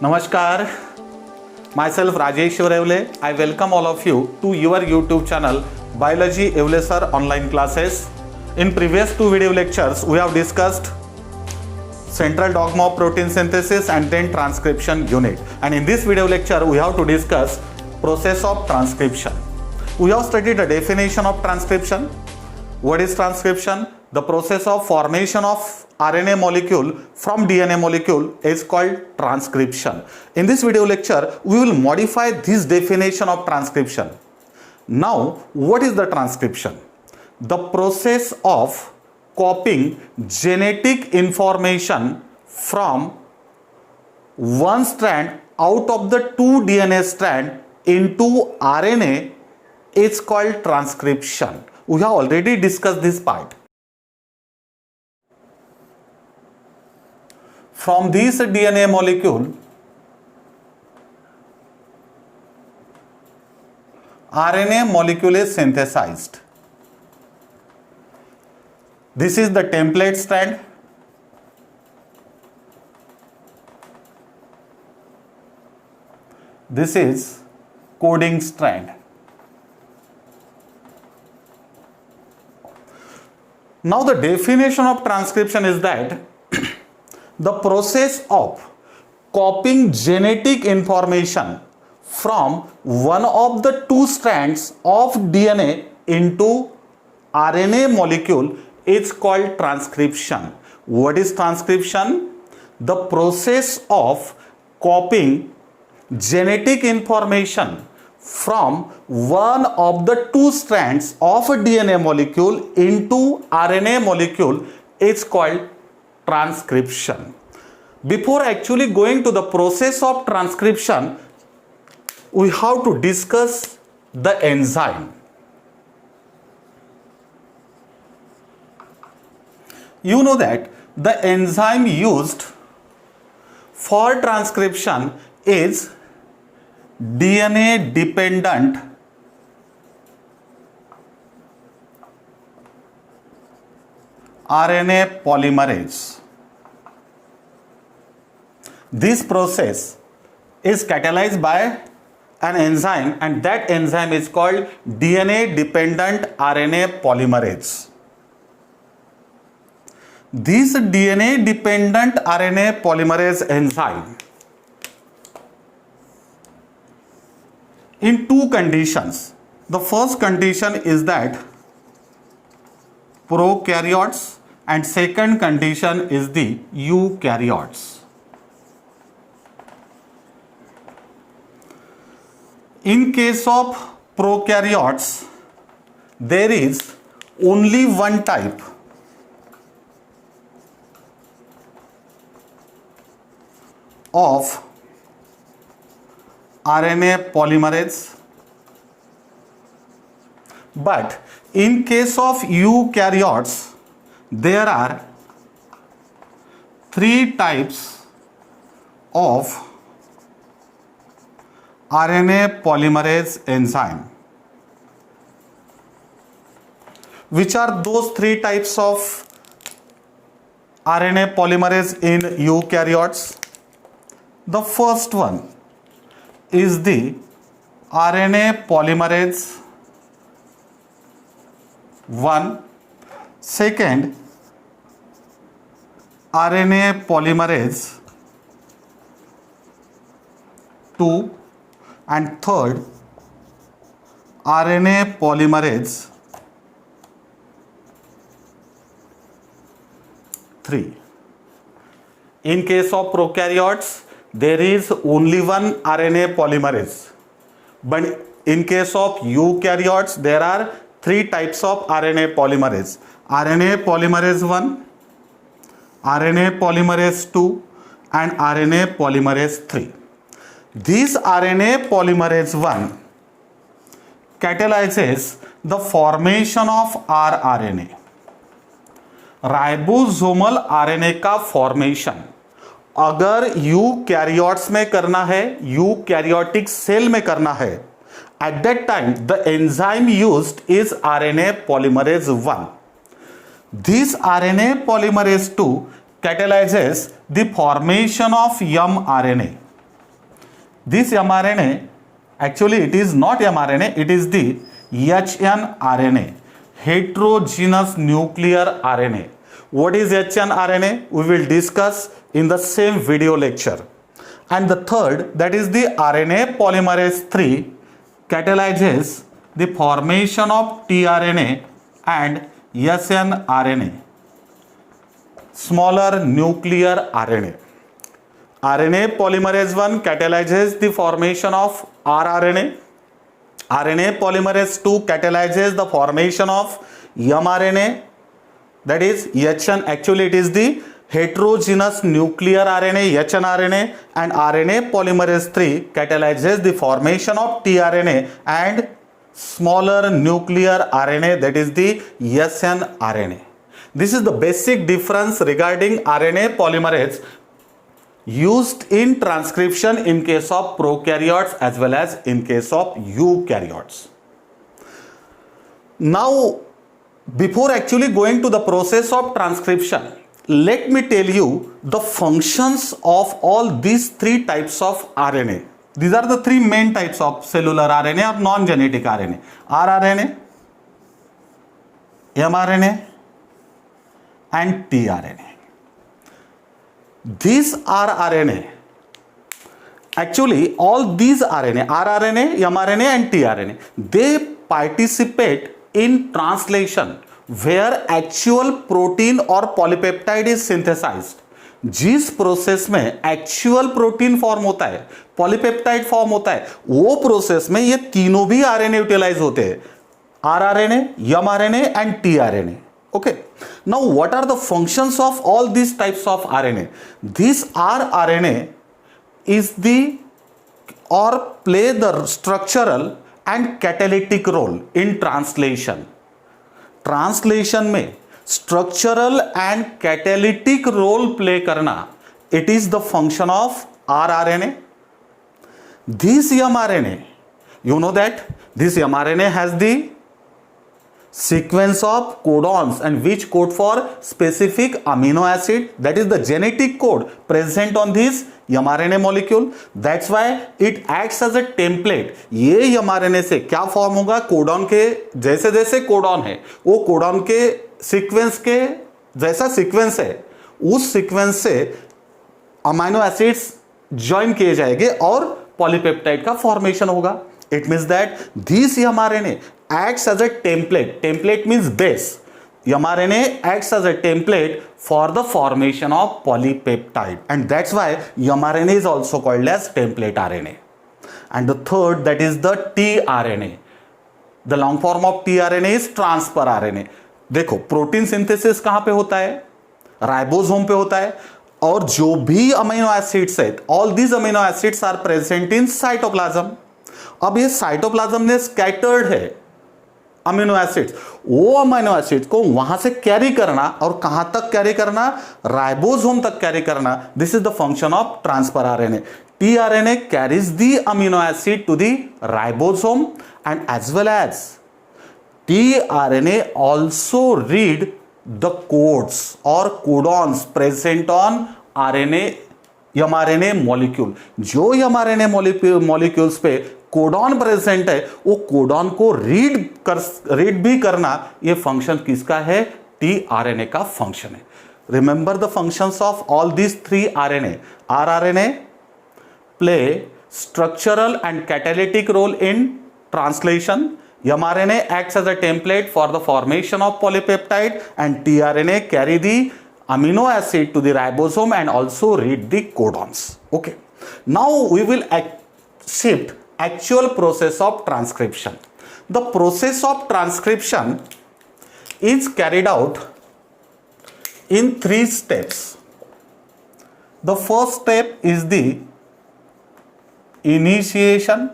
Namaskar, myself Rajesh Evle. I welcome all of you to your YouTube channel Biology Evle Sir Online Classes. In previous two video lectures, we have discussed central dogma of protein synthesis and then transcription unit. And in this video lecture, we have to discuss process of transcription. We have studied the definition of transcription. What is transcription? The process of formation of RNA molecule from DNA molecule is called transcription. In this video lecture, we will modify this definition of transcription. Now, what is the transcription? The process of copying genetic information from one strand out of the two DNA strand into RNA is called transcription. We have already discussed this part. From this DNA molecule, RNA molecule is synthesized. This is the template strand. This is coding strand. Now the definition of transcription is that the process of copying genetic information from one of the two strands of DNA into RNA molecule is called transcription. What is transcription? The process of copying genetic information from one of the two strands of a DNA molecule into RNA molecule is called transcription. Before actually going to the process of transcription, we have to discuss the enzyme. You know that the enzyme used for transcription is DNA dependent RNA polymerase. This process is catalyzed by an enzyme, and that enzyme is called DNA dependent RNA polymerase. This DNA dependent RNA polymerase enzyme, in two conditions. The first condition is that prokaryotes, and second condition is the eukaryotes. In case of prokaryotes, there is only one type of RNA polymerase, but in case of eukaryotes, there are three types of RNA polymerase enzyme. Which are those three types of RNA polymerase in eukaryotes? The first one is the RNA polymerase 1, second RNA polymerase 2, and third RNA polymerase 3. In case of prokaryotes, there is only one RNA polymerase, but in case of eukaryotes, there are three types of RNA polymerase: RNA polymerase 1, RNA polymerase 2, and RNA polymerase 3. This RNA polymerase 1 catalyzes the formation of rRNA. Ribosomal RNA का formation अगर eukaryotes में करना है, eukaryotic cell में करना है, at that time the enzyme used is RNA polymerase 1. This RNA polymerase 2 catalyzes the formation of mRNA. This mRNA, actually it is not mRNA, it is the hnRNA, heterogeneous nuclear RNA. What is hnRNA? We will discuss in the same video lecture. And the third, that is the RNA polymerase 3 catalyzes the formation of tRNA and snRNA, smaller nuclear RNA. RNA polymerase 1 catalyzes the formation of rRNA. RNA polymerase 2 catalyzes the formation of mRNA, that is HN. Actually it is the heterogeneous nuclear RNA, hnRNA, and RNA polymerase 3 catalyzes the formation of tRNA and smaller nuclear RNA, that is the snRNA. This is the basic difference regarding RNA polymerase used in transcription in case of prokaryotes as well as in case of eukaryotes. Now, before actually going to the process of transcription, let me tell you the functions of all these three types of RNA. These are the three main types of cellular RNA or non-genetic RNA: rRNA, mRNA, and tRNA. These are RNA. Actually, all these RNA, rRNA, mRNA, and tRNA, they participate in translation where actual protein or polypeptide is synthesized. जिस process में actual protein form होता है, polypeptide form होता है, वो process में ये तीनों भी आरएनए यूटिलाइज होते हैं: rRNA, mRNA, and tRNA. Okay, now what are the functions of all these types of RNA? This rRNA is the or play the structural and catalytic role in translation. Translation में structural and catalytic role play करना, it is the function of rRNA. This mRNA, you know that this mRNA has the sequence of codons and which code for specific amino acid, that is the genetic code present on this mRNA molecule. That's why it acts as a template. ये mRNA से क्या form होगा? Codon के जैसे जैसे codon है, वो codon के सीक्वेंस के जैसा सीक्वेंस है, उस सीक्वेंस से अमीनो एसिड्स ज्वाइन किए जाएंगे और पॉलीपेप्टाइड का फॉर्मेशन होगा. It means that this mRNA acts as a template. Template means base. mRNA acts as a template for the formation of polypeptide, and that's why mRNA is also called as template RNA. And the third, that is the tRNA. The long form of tRNA is transfer RNA. देखो, protein synthesis कहां पे होता है? Ribosome पे होता है. और जो भी अमीनो एसिड्स है, all these amino acids are present in cytoplasm. अब ये साइटोप्लाज्म में स्कैटर्ड है अमीनो एसिड्स, वो अमीनो एसिड्स को वहां से कैरी करना, और कहां तक कैरी करना? राइबोसोम तक कैरी करना. This is the function of transfer RNA. tRNA carries the amino acid to the ribosome, and as well as tRNA also read the codes or codons present on RNA mRNA molecule. जो mRNA molecules पे codon present है, वो codon को read भी करना, ये function किसका है? tRNA का फंक्शन है. Remember the functions of all this three RNA. rRNA play structural and catalytic role in translation. mRNA acts as a template for the formation of polypeptide, and tRNA carry the amino acid to the ribosome and also read the codons. Okay, now we will shift actual process of transcription. The process of transcription is carried out in 3 steps. The first step is the initiation.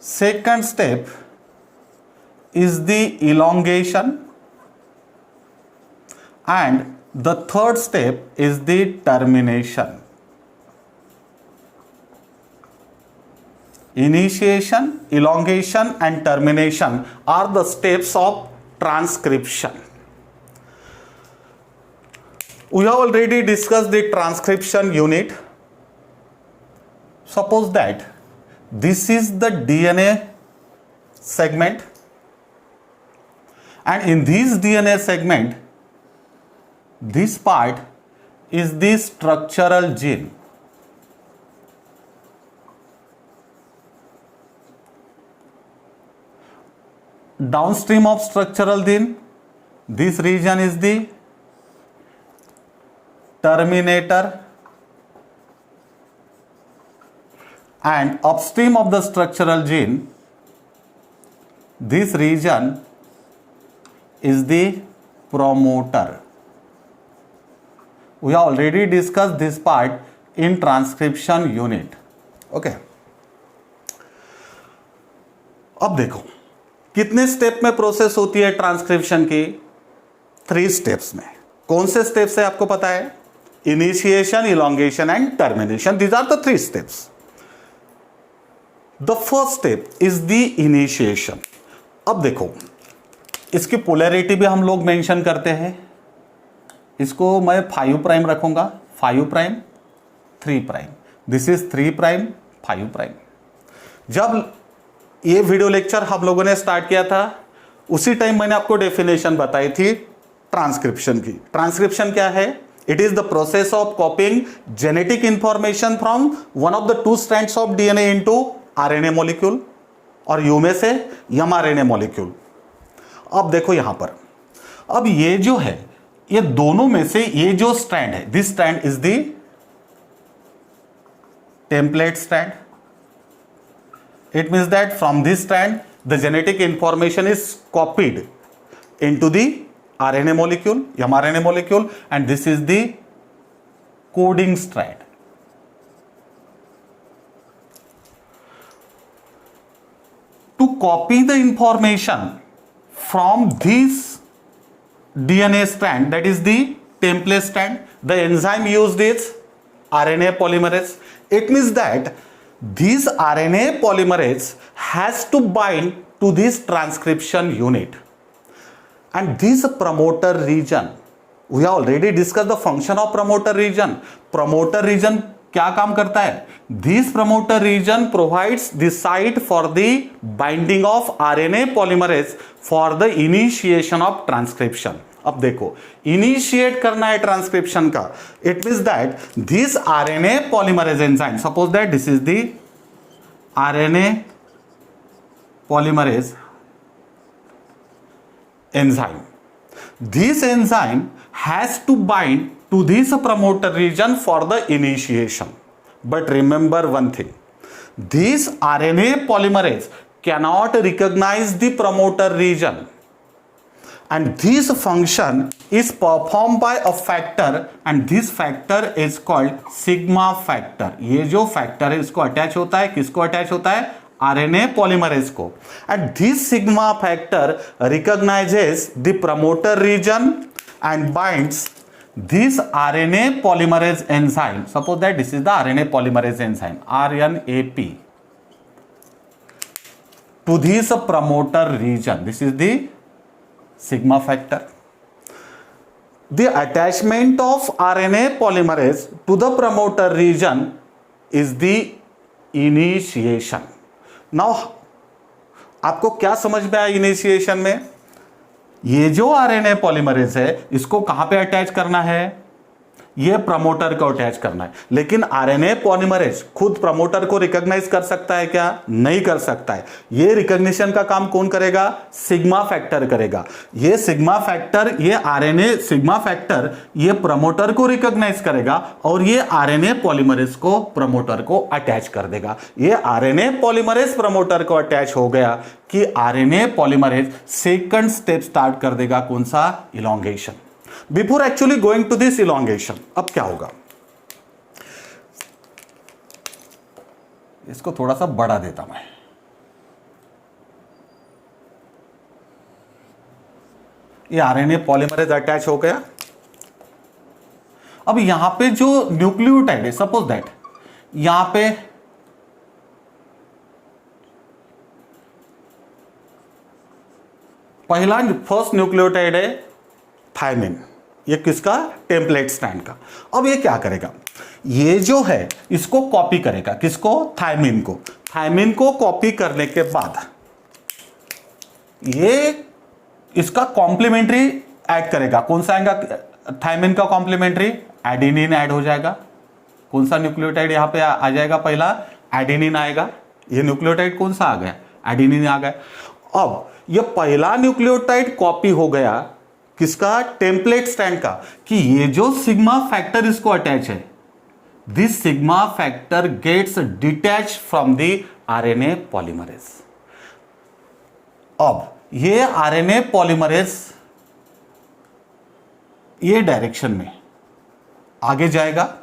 Second step is the elongation, and the third step is the termination. Initiation, elongation, and termination are the steps of transcription. We have already discussed the transcription unit. Suppose that this is the DNA segment, and in this DNA segment, this part is the structural gene. Downstream of structural gene, this region is the terminator, and upstream of the structural gene, this region is the promoter. We have already discussed this part in transcription unit. Okay. अब देखो कितने step में process होती है transcription की? 3 steps में. कौन से स्टेप्स है आपको पता है? Initiation, elongation and termination. These are the 3 steps. The first step is the initiation. अब देखो इसकी पोलैरिटी भी हम लोग मेंशन करते हैं. इसको मैं 5 प्राइम रखूंगा, 5 prime 3 prime. This is 3 prime 5 prime. जब ये वीडियो लेक्चर हम लोगों ने स्टार्ट किया था उसी टाइम मैंने आपको डेफिनेशन बताई थी ट्रांसक्रिप्शन की. ट्रांसक्रिप्शन क्या है? It is the process of कॉपिंग genetic information from one of the 2 strands of DNA into RNA molecule और यू में से एमआरएनए मॉलिक्यूल. अब देखो यहां पर, अब ये जो है, ये दोनों में से ये जो स्ट्रैंड है, this strand is the template strand. It means that from this strand the genetic information is copied into the RNA molecule, mRNA molecule, and this is the coding strand. To copy the information from this DNA strand, that is the template strand, the enzyme used is RNA polymerase. It means that this RNA polymerase has to bind to this transcription unit. And this promoter region, we have already discussed the function of promoter region. Promoter region क्या काम करता है? This promoter region provides the site for the binding of RNA polymerase for the initiation of transcription. अब देखो initiate करना है transcription का. It means that this RNA polymerase enzyme, suppose that this is the RNA polymerase enzyme. This enzyme has to bind to this promoter region for the initiation. But remember one thing, this RNA polymerase cannot recognize the promoter region, and this function is performed by a factor, and this factor is called sigma factor. ये जो factor है इसको attach होता है, किसको attach होता है? RNA polymerase को. And this sigma factor recognizes the promoter region and binds this RNA polymerase enzyme. Suppose that this is the RNA polymerase enzyme, RNAP, to this promoter region. This is the sigma factor. The attachment of RNA polymerase to the promoter region is the initiation. Now आपको क्या समझ में आया initiation में? ये जो RNA polymerase है इसको कहां पे अटैच करना है? ये प्रमोटर को अटैच करना है. लेकिन आरएनए पॉलीमरेज खुद प्रमोटर को रिकॉग्नाइज कर सकता है क्या? नहीं कर सकता है. ये रिकॉग्निशन का काम कौन करेगा? सिग्मा फैक्टर करेगा. ये सिग्मा फैक्टर, ये आरएनए सिग्मा फैक्टर ये प्रमोटर को रिकॉग्नाइज करेगा और ये आरएनए पॉलीमरेज को प्रमोटर को अटैच कर देगा. ये आरएनए पॉलीमरेज प्रमोटर को अटैच हो गया कि RNA polymerase second step start कर देगा. कौन सा? Elongation. Before actually going to this elongation, अब क्या होगा? इसको थोड़ा सा बढ़ा देता मैं. ये आरएनए पॉलीमरेज अटैच हो गया. अब यहां पे जो न्यूक्लियोटाइड है, सपोज दैट यहां पे पहला फर्स्ट न्यूक्लियोटाइड है थायमिन. ये किसका? टेम्पलेट स्टैंड का। अब ये क्या करेगा, ये जो है इसको कॉपी करेगा, किसको? थायमिन को। थायमिन को कॉपी करने के बाद ये इसका कॉम्प्लीमेंट्री ऐड करेगा। कौन सा आएगा थायमिन का कॉम्प्लीमेंट्री? एडेनिन ऐड हो जाएगा। कौन सा न्यूक्लियोटाइड यहां पे आ जाएगा? पहला एडेनिन आएगा। ये न्यूक्लियोटाइड कौन सा आ गया? एडेनिन आ गया। अब ये पहला न्यूक्लियोटाइड कॉपी हो गया किसका? टेम्पलेट स्टैंड का, कि ये जो सिग्मा फैक्टर इसको अटैच है, this sigma factor gets detach from the RNA polymerase. अब ये आरएनए पॉलीमरेज ये डायरेक्शन में आगे जाएगा।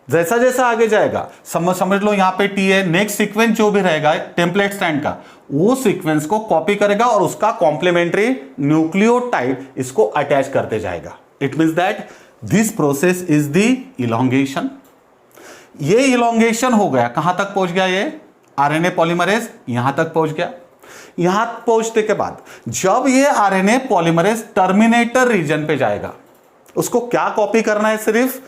जैसा जैसा आगे जाएगा, समझ लो यहां पे टी है, नेक्स्ट सीक्वेंस जो भी रहेगा टेम्पलेट स्टैंड का, वो सीक्वेंस को कॉपी करेगा और उसका कॉम्प्लीमेंट्री न्यूक्लियोटाइड इसको अटैच करते जाएगा। It means that this process is the elongation. ये इलोंगेशन हो गया, कहां तक पहुंच गया? ये आरएनए पॉलीमरेज यहां तक पहुंच गया। यहां पहुंचने के बाद जब ये आरएनए पॉलीमरेज टर्मिनेटर रीजन पे जाएगा, उसको क्या कॉपी करना है? सिर्फ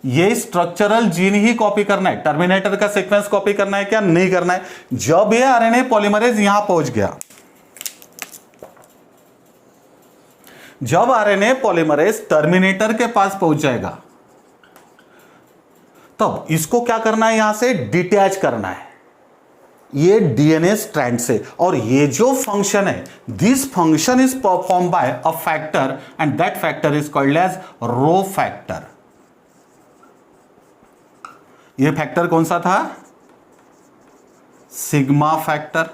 ये स्ट्रक्चरल जीन ही कॉपी करना है। टर्मिनेटर का सीक्वेंस कॉपी करना है क्या? नहीं करना है। जब ये आरएनए पॉलीमरेज यहां पहुंच गया, जब आरएनए पॉलीमरेज टर्मिनेटर के पास पहुंच जाएगा, तब इसको क्या करना है? यहां से डिटैच करना है ये डीएनए स्ट्रैंड से। और ये जो फंक्शन है, this function is perform by a factor and that factor is called as rho factor. ये फैक्टर कौन सा था? Sigma factor.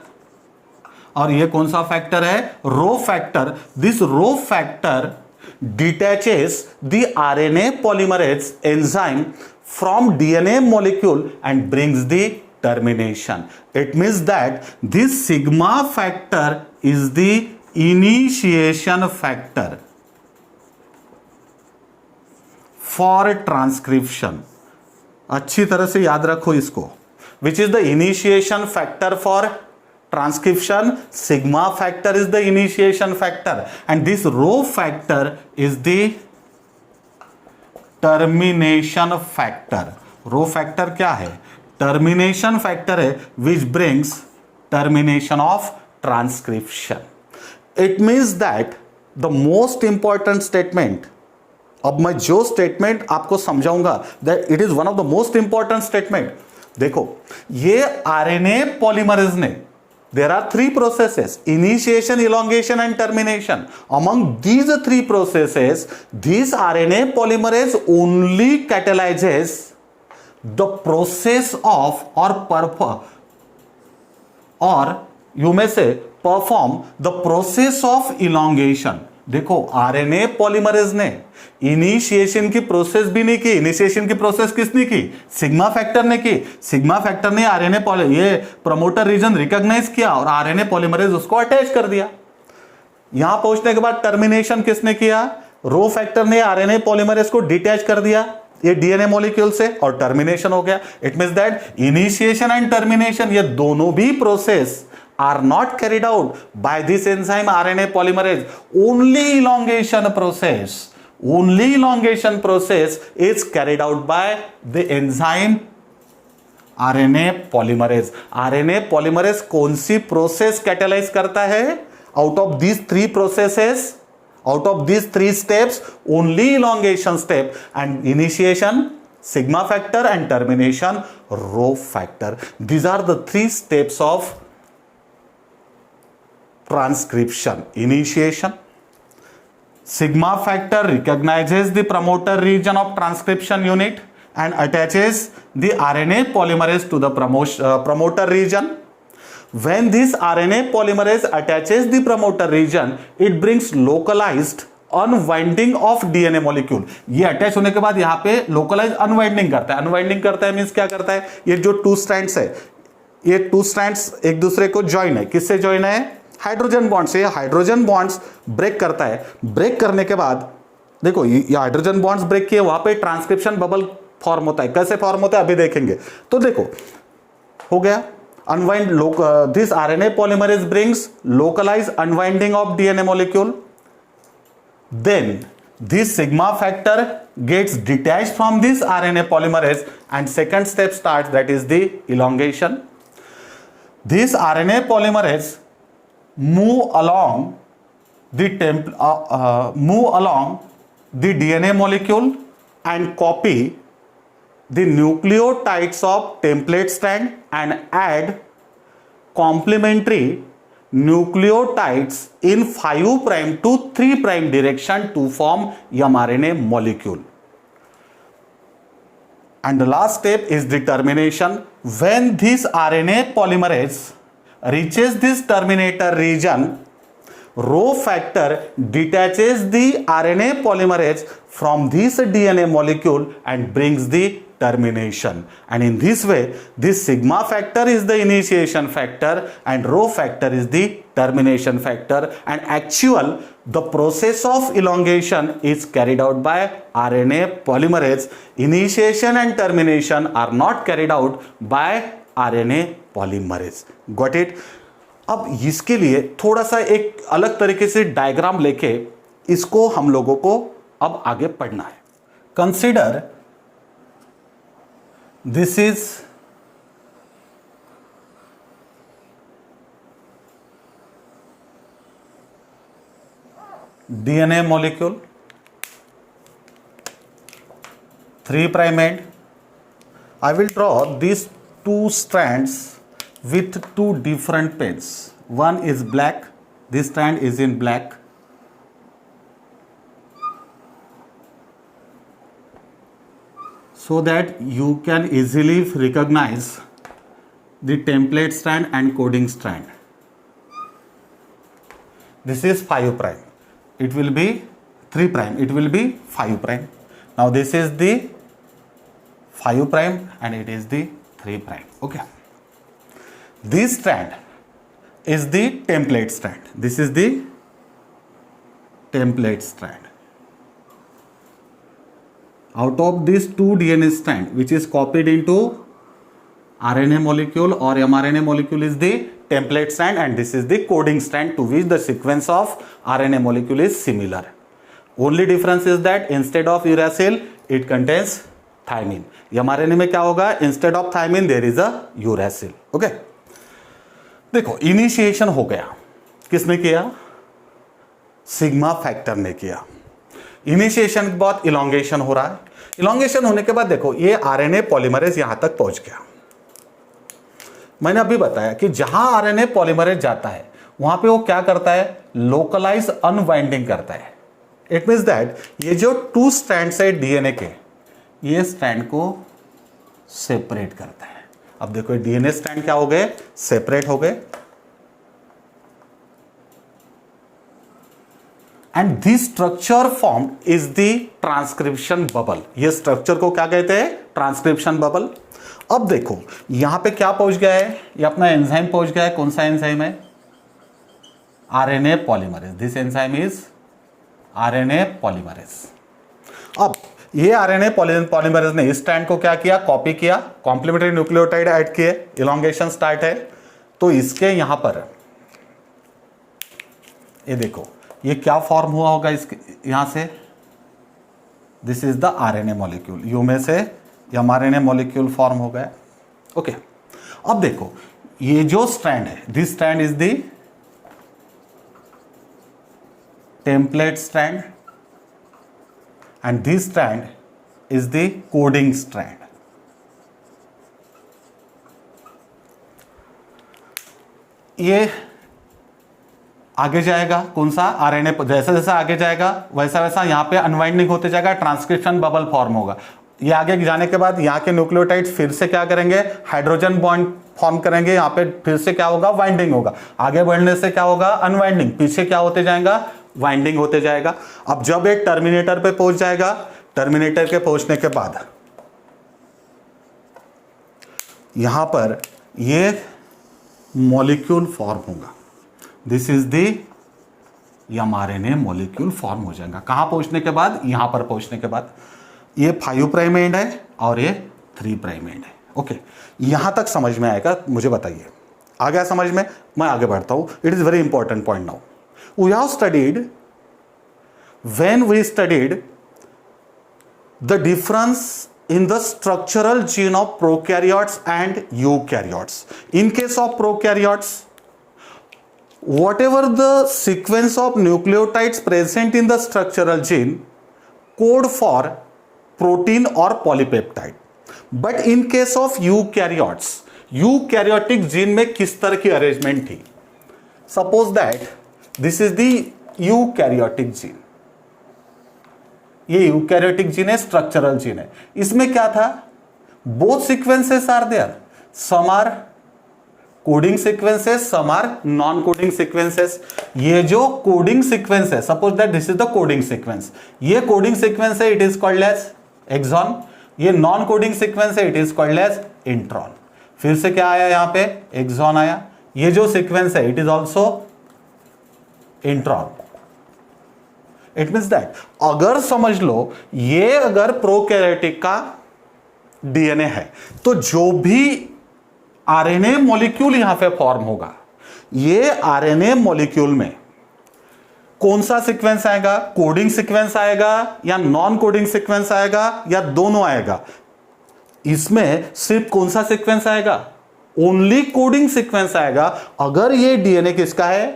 और ये कौन सा फैक्टर है? Rho factor. This rho factor detaches the RNA polymerase enzyme from DNA molecule and brings the termination. It means that this sigma factor is the initiation factor for transcription. अच्छी तरह से याद रखो इसको। Which is the initiation factor for transcription? Sigma factor is the initiation factor and this rho factor is the termination factor. Rho factor क्या है? Termination factor है which brings termination of transcription. It means that the most important statement, अब मैं जो statement आपको समझाऊंगा that it is one of the most important statement. देखो ये आरएनए पॉलीमरेज ने, there are three processes: initiation, elongation and termination. Among these three processes, this RNA polymerase only catalyzes the process of or you may say perform the process of elongation. देखो RNA polymerase ने initiation की process भी नहीं की। Initiation की process किसने की? Sigma factor ने की। सिग्मा फैक्टर ने आरएनए ये प्रमोटर रीजन रिकॉग्नाइज किया और आरएनए पॉलीमरेज उसको अटैच कर दिया। यहां पहुंचने के बाद टर्मिनेशन किसने किया? रो फैक्टर ने आरएनए पॉलीमरेज को डिटैच कर दिया ये डीएनए मॉलिक्यूल से और टर्मिनेशन हो गया। It means that initiation and termination ये दोनों भी process are not carried out by this enzyme RNA polymerase. Only elongation process is carried out by the enzyme RNA polymerase. RNA polymerase कौन सी process catalyse करता है? Out of these three processes, out of these three steps, only elongation step and initiation sigma factor and termination rho factor. These are the three steps of transcription. Initiation, sigma factor recognizes the promoter region of transcription unit and attaches the RNA polymerase to the promoter region. When this RNA polymerase attaches the promoter region, it brings localized unwinding of DNA molecule. ये attach होने के बाद यहां पे localise unwinding करता है। Unwinding करता है मींस क्या करता है? ये जो टू स्ट्रैंड्स है, ये टू स्ट्रैंड्स एक दूसरे को ज्वाइन है। किससे ज्वाइन है? हाइड्रोजन बॉन्ड से। हाइड्रोजन बॉन्ड्स ब्रेक करता है। ब्रेक करने के बाद देखो ये हाइड्रोजन बॉन्ड्स ब्रेक किए, वहां पे ट्रांसक्रिप्शन बबल फॉर्म होता है। कैसे फॉर्म होता है अभी देखेंगे। तो देखो हो गया unwind. This RNA polymerase brings localized unwinding of DNA molecule. Then this sigma factor gets detached from this RNA polymerase and second step starts, that is the elongation. This RNA polymerase move along the DNA molecule and copy the nucleotides of template strand and add complementary nucleotides in 5' to 3' direction to form mRNA molecule. And the last step is the termination. When this RNA polymerase reaches this terminator region, Rho factor detaches the RNA polymerase from this DNA molecule and brings the termination. And in this way, this sigma factor is the initiation factor and Rho factor is the termination factor, and the process of elongation is carried out by RNA polymerase. Initiation and termination are not carried out by RNA polymerase. Got it? अब इसके लिए थोड़ा सा एक अलग तरीके से diagram लेके इसको हम लोगों को अब आगे पढ़ना है. Consider this is DNA molecule, 3' end. I will draw these two strands with two different pens. One is black, this strand is in black. So that you can easily recognize the template strand and coding strand. This is 5'. It will be 3'. It will be 5'. Now this is the 5' and it is the 3'. Okay. This strand is the template strand. This is the template strand. Out of these two DNA strand which is copied into RNA molecule or mRNA molecule is the template strand, and this is the coding strand to which the sequence of RNA molecule is similar. Only difference is that instead of uracil it contains thymine. mRNA में क्या होगा? Instead of thymine there is a uracil. Okay. देखो initiation हो गया, किसने किया? Sigma factor ने किया. इनिशिएशन के बाद इलोंगेशन हो रहा है. इलोंगेशन होने के बाद देखो ये आरएनए पॉलीमरेज यहां तक पहुंच गया. मैंने अभी बताया कि जहां आरएनए पॉलीमरेज जाता है वहां पे वो क्या करता है? लोकलाइज अनवाइंडिंग करता है. इट मींस दैट ये जो टू स्ट्रैंड्स है डीएनए के, ये स्ट्रैंड को सेपरेट करता है. अब देखो डीएनए स्ट्रैंड क्या हो गए? सेपरेट हो गए. And this structure form is the transcription bubble. ये स्ट्रक्चर को क्या कहते हैं? Transcription bubble. अब देखो यहां पे क्या पहुंच गया है? ये अपना एंजाइम पहुंच गया है. कौन सा एंजाइम है? RNA polymerase. This enzyme is RNA polymerase. अब ये आरएनए पॉलीमरेज ने इस स्ट्रैंड को क्या किया? कॉपी किया, कॉम्प्लीमेंट्री न्यूक्लियोटाइड ऐड किए, इलोंगेशन स्टार्ट है. तो इसके यहां पर ये देखो ये क्या फॉर्म हुआ होगा इसके यहां से? This is the RNA molecule. You में से एमआरएनए मॉलिक्यूल फॉर्म हो गया. ओके. अब देखो ये जो स्ट्रैंड है, this strand is the template strand and this strand is the coding strand. ये आगे जाएगा. कौन सा? आरएनए. जैसा जैसा आगे जाएगा वैसा वैसा यहां पे अनवाइंडिंग होते जाएगा, ट्रांसक्रिप्शन बबल फॉर्म होगा. ये आगे जाने के बाद यहाँ के न्यूक्लियोटाइड्स फिर से क्या करेंगे? हाइड्रोजन बॉन्ड फॉर्म करेंगे. यहाँ पे फिर से क्या होगा? वाइंडिंग होगा. आगे बढ़ने से क्या होगा? अनवाइंडिंग. पीछे क्या होते जाएगा? वाइंडिंग होते जाएगा. अब जब एक टर्मिनेटर पे पहुंच जाएगा, टर्मिनेटर के पहुंचने के बाद यहां पर ये मॉलिक्यूल फॉर्म होगा. This is the mRNA molecule form हो जाएगा. कहां पहुंचने के बाद? यहां पर पहुंचने के बाद. ये 5' एंड है और ये 3' एंड है. ओके. यहां तक समझ में आएगा? मुझे बताइए. आ गया समझ में? मैं आगे बढ़ता हूं. It is very important point now. We have studied when we studied the difference in the structural gene of prokaryotes and eukaryotes. In case of prokaryotes, whatever the sequence of nucleotides present in the structural gene code for protein or polypeptide. But in case of eukaryotes, eukaryotic gene में किस तरह की arrangement थी? Suppose that this is the eukaryotic gene, ये eukaryotic gene है, structural gene है. इसमें क्या था? Both sequences are there, some are coding sequences, some are non coding sequences. ये जो कोडिंग सीक्वेंस है, suppose that this is the coding sequence, ये कोडिंग सीक्वेंस है, it is called as exon. ये नॉन कोडिंग सीक्वेंस है, it is called as intron. फिर से क्या आया यहां पे? एक्सॉन आया. ये जो सीक्वेंस है, it is also intron. It means that अगर समझ लो, ये अगर प्रोकैरियोटिक का डीएनए है, तो जो भी आरएनए मॉलिक्यूल यहां पे फॉर्म होगा, ये आरएनए मॉलिक्यूल में कौन सा सीक्वेंस आएगा? कोडिंग सीक्वेंस आएगा या नॉन कोडिंग सीक्वेंस आएगा या दोनों आएगा? इसमें सिर्फ कौन सा सीक्वेंस आएगा? ओनली कोडिंग सीक्वेंस आएगा अगर ये डीएनए किसका है?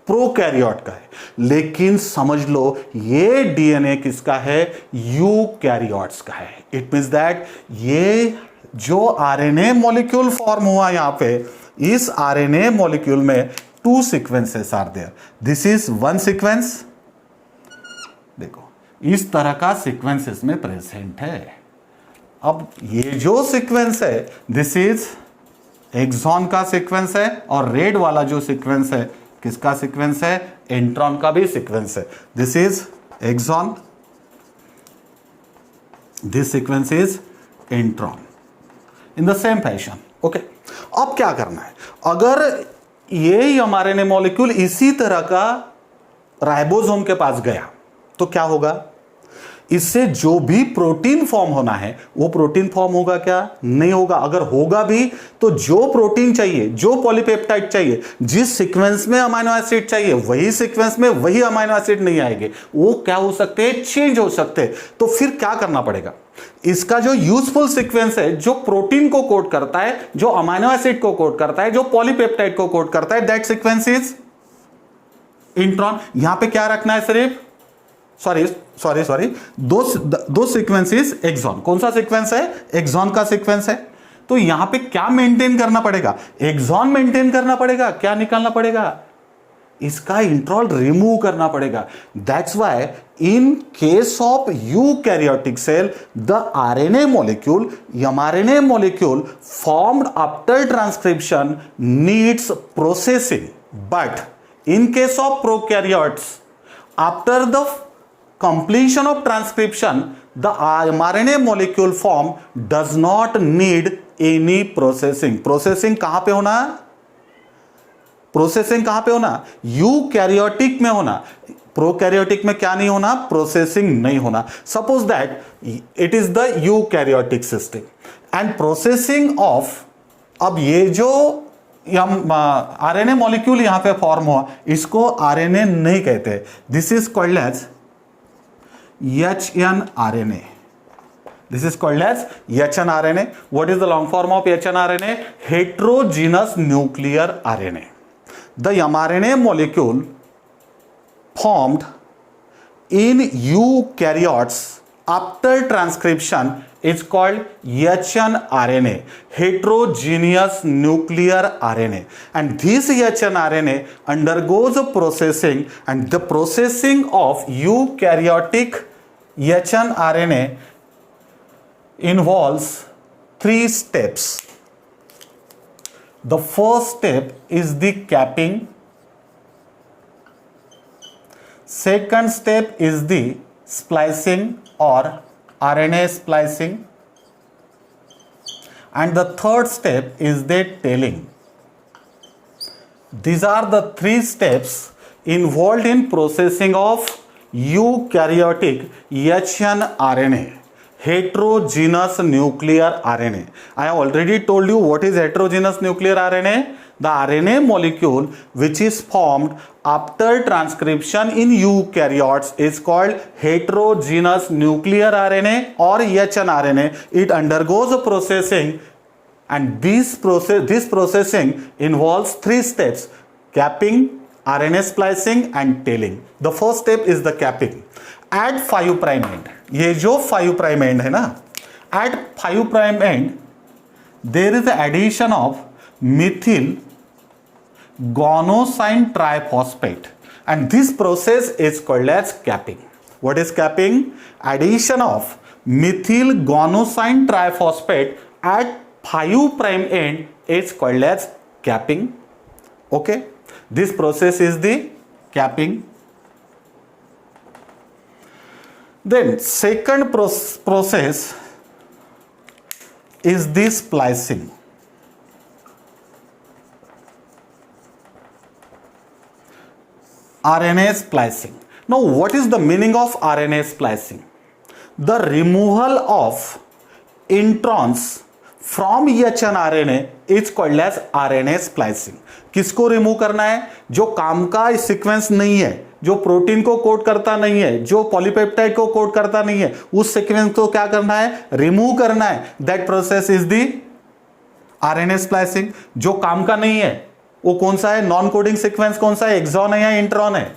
प्रोकैरियोट का है. लेकिन समझ लो, ये डीएनए किसका है? यूकैरियोट्स का है. इट मींस दैट ये जो आरएनए मॉलिक्यूल फॉर्म हुआ यहां पे, इस आरएनए मॉलिक्यूल में two sequences are there. This is one sequence. देखो, इस तरह का सीक्वेंस इसमें प्रेजेंट है. अब ये जो सीक्वेंस है, दिस इज एक्सॉन का सीक्वेंस है, और रेड वाला जो सीक्वेंस है, किसका सीक्वेंस है? इंट्रॉन का भी सीक्वेंस है. This is exon, this sequence is intron, in the same fashion. Okay, अब क्या करना है? अगर ये एमआरएनए मॉलिक्यूल इसी तरह का राइबोसोम के पास गया, तो क्या होगा? इससे जो भी प्रोटीन फॉर्म होना है, वो प्रोटीन फॉर्म होगा क्या? नहीं होगा. अगर होगा भी, तो जो प्रोटीन चाहिए, जो पॉलीपेप्टाइड चाहिए, जिस सीक्वेंस में अमाइनो एसिड चाहिए, वही सीक्वेंस में वही अमाइनो एसिड नहीं आएंगे. वो क्या हो सकते हैं? चेंज हो सकते हैं. तो फिर क्या करना पड़ेगा? इसका जो यूजफुल सीक्वेंस है, जो प्रोटीन को कोड करता है, जो अमाइनो एसिड को कोड करता है, जो पॉलीपेप्टाइड को कोड करता है, दैट सीक्वेंस इज इंट्रॉन. यहां पे क्या रखना है? सिर्फ सॉरी दो सीक्वेंसेस एक्सॉन. कौन सा सीक्वेंस है? एक्सॉन का सीक्वेंस है. तो यहां पे क्या मेंटेन करना पड़ेगा? एक्सॉन मेंटेन करना पड़ेगा. क्या निकालना पड़ेगा? इसका इंट्रॉन रिमूव करना पड़ेगा. That's why in case of eukaryotic cell, the RNA molecule, mRNA molecule formed after transcription needs processing. But in case of prokaryotes, after the completion of transcription, the mRNA molecule form does not need any processing. Processing कहां पे होना? Processing कहां पे होना? Eukaryotic में होना. Prokaryotic में क्या नहीं होना? प्रोसेसिंग नहीं होना. Suppose that it is the eukaryotic system and processing of, अब ये जो आरएनए मॉलिक्यूल यहां पे फॉर्म हुआ, इसको आरएनए नहीं कहते. This is called as hnRNA. This is called as hnRNA. What is the long form of hnRNA? Heterogeneous nuclear RNA. The mRNA molecule formed in eukaryotes after transcription is called hnRNA, heterogeneous nuclear RNA, and this hnRNA undergoes a processing, and the processing of eukaryotic hnRNA involves 3 steps. The first step is the capping. Second step is the splicing or RNA splicing, and the third step is the tailing. These are the 3 steps involved in processing of eukaryotic hnRNA, heterogeneous nuclear RNA. I have already told you what is heterogeneous nuclear RNA. The RNA molecule which is formed after transcription in eukaryotes is called heterogeneous nuclear RNA or hnRNA. It undergoes a processing, and this processing involves 3 steps: capping, RNA splicing and tailing. The first step is the capping. At 5 prime end, ये जो 5 prime end है ना, at 5 prime end there is the addition of methyl guanosine triphosphate, and this process is called as capping. What is capping? Addition of methyl guanosine triphosphate at 5 prime end is called as capping. Okay, this process is the capping. Then second process is the splicing. RNA splicing. Now what is the meaning of RNA splicing? The removal of introns from hnRNA is called as RNA splicing. किसको remove करना है? जो काम का sequence नहीं है, जो protein को कोड करता नहीं है, जो पॉलीपेप्टाइड को कोड करता नहीं है, उस सीक्वेंस को क्या करना है? रिमूव करना है. That process is the RNA splicing. जो काम का नहीं है वो कौन सा है? नॉन कोडिंग सीक्वेंस कौन सा है? एक्सॉन है या इंट्रॉन है?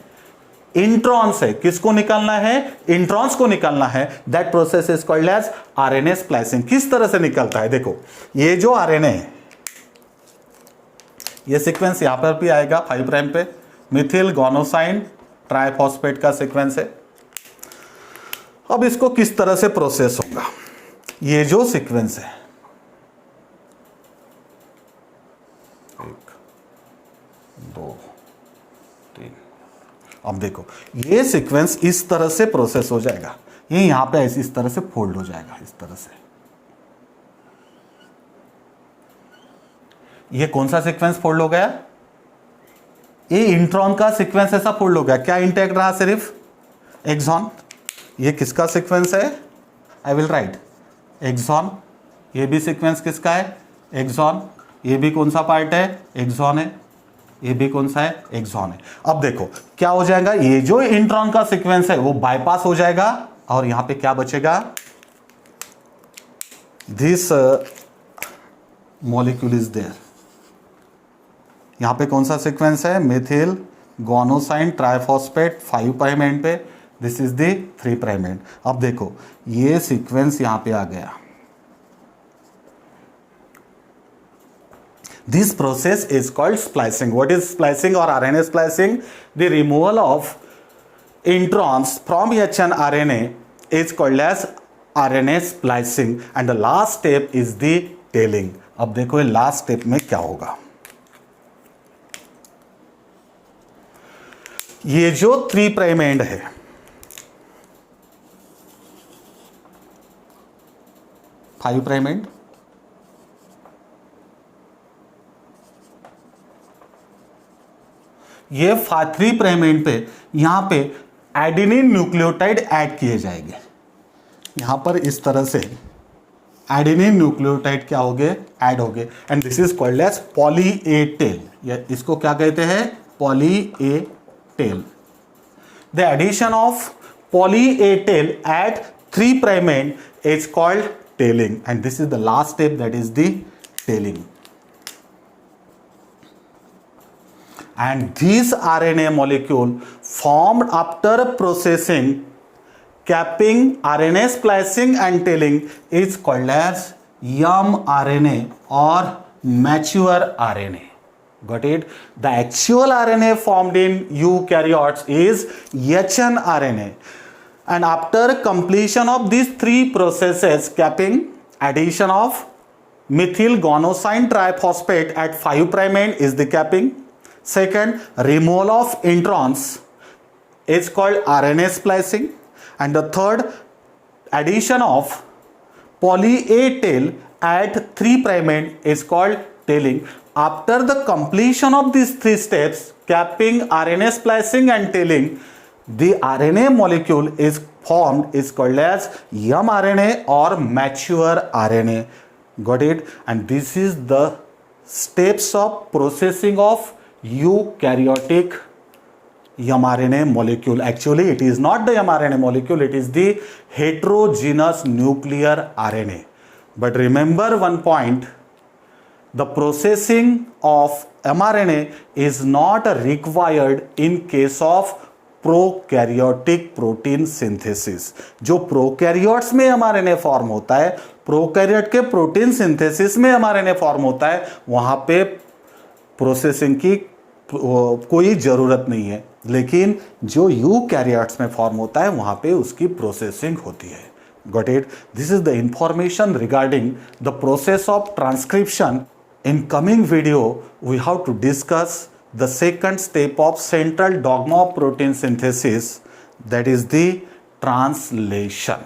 इंट्रॉन्स है. किसको निकालना है? इंट्रॉन्स को निकालना है. That process is called as RNA splicing. किस तरह से निकलता है? देखो, ये जो RNA है, ये सीक्वेंस यहां पर भी आएगा 5 प्राइम पे. मिथिल गुआनोसाइन ट्राइफॉस्फेट का सीक्वेंस है. अब इसको किस तरह से प्रोसेस होगा? ये जो सीक्वेंस है, 1 2 3, अब देखो ये सीक्वेंस इस तरह से प्रोसेस हो जाएगा. ये यहां पे ऐसे इस तरह से फोल्ड हो जाएगा. इस तरह से ये कौन सा सीक्वेंस फोल्ड हो गया? ये इंट्रॉन का सीक्वेंस ऐसा फोल्ड हो गया. क्या इंटैक्ट रहा? सिर्फ एक्सॉन. ये किसका सीक्वेंस है? I will write exon. ये भी सीक्वेंस किसका है? एक्सॉन. ये भी कौन सा पार्ट है? एक्सॉन है. ये भी कौन सा है? एक्सॉन है. अब देखो क्या हो जाएगा? ये जो इंट्रॉन का सीक्वेंस है वो बाईपास हो जाएगा और यहां पे क्या बचेगा? This molecule is there. यहां पे कौन सा सीक्वेंस है? Methyl guanosine triphosphate 5 prime end पे. This is the 3 prime end. अब देखो ये सीक्वेंस यहां पे आ गया. This process is called splicing. What is splicing और RNA splicing? The removal of introns from hnRNA is called as RNA splicing, and the last step is the tailing. अब देखो ये लास्ट स्टेप में क्या होगा. ये जो 3 प्राइम एंड है, फाइव प्राइम एंड, ये 3 प्राइम एंड पे यहां पे एडेनिन न्यूक्लियोटाइड ऐड किए जाएंगे. यहां पर इस तरह से एडेनिन न्यूक्लियोटाइड क्या हो गए? ऐड हो गए. And this is called as poly A tail. या इसको क्या कहते हैं? Poly A tail. The addition of poly A tail at 3 prime end is called tailing, and this is the last step, that is the tailing. And this RNA molecule formed after processing, capping, RNA splicing and tailing is called as mRNA or mature RNA. Got it? The actual RNA formed in eukaryotes is hnRNA. And after completion of these 3 processes, capping, addition of methyl guanosine triphosphate at 5 prime end is the capping. Second, removal of introns is called RNA splicing, and the third, addition of poly A tail at 3 prime end is called tailing. After the completion of these 3 steps, capping, RNA splicing and tailing, the RNA molecule is formed, is called as mRNA or mature RNA. Got it? And this is the steps of processing of eukaryotic mRNA molecule. Actually, it is not the mRNA molecule, it is the heterogeneous nuclear RNA. But remember one point, the processing of mRNA is not required in case of prokaryotic protein synthesis. जो prokaryotes में mRNA form होता है, prokaryote के protein synthesis में mRNA form होता है, वहां पे प्रोसेसिंग की कोई जरूरत नहीं है. लेकिन जो यूकैरियोट्स में फॉर्म होता है वहां पे उसकी प्रोसेसिंग होती है. Got it? This is the information regarding the process of transcription. In coming video, we have to discuss the second step of central dogma of protein synthesis, that is the translation.